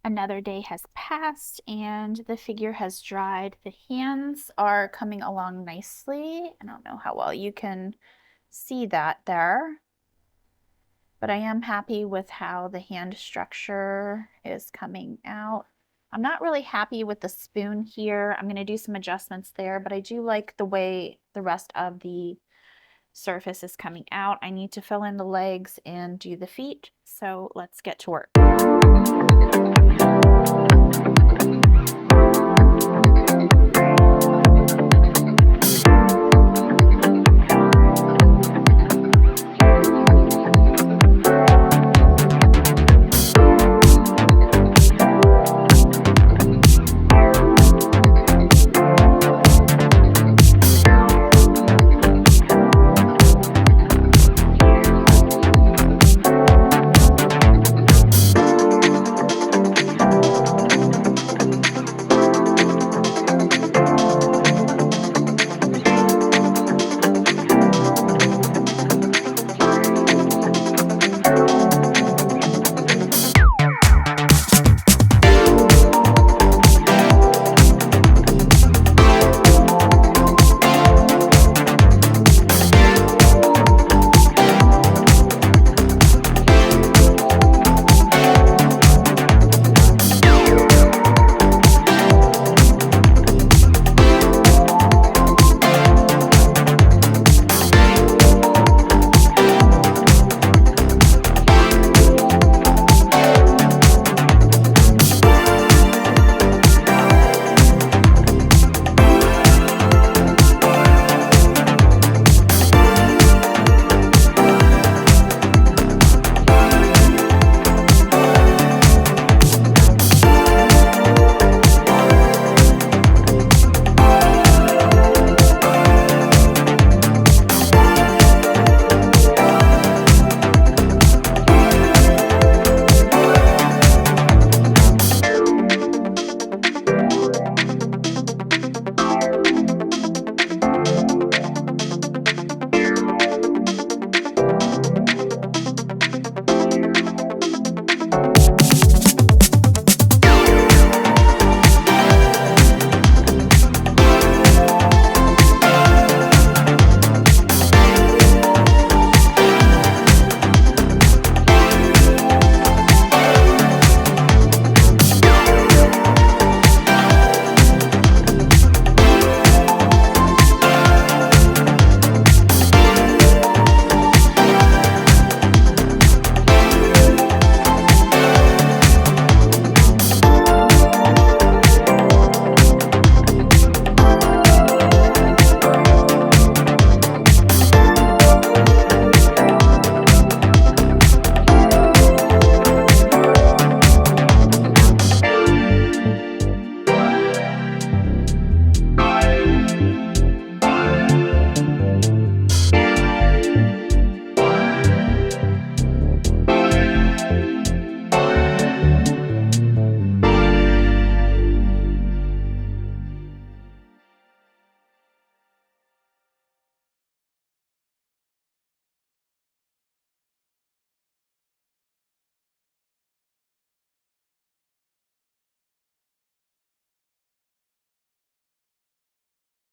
Another day has passed and the figure has dried. The hands are coming along nicely. I don't know how well you can see that there, but I am happy with how the hand structure is coming out. I'm not really happy with the spoon here. I'm going to do some adjustments there, but I do like the way the rest of the surface is coming out. I need to fill in the legs and do the feet, so let's get to work.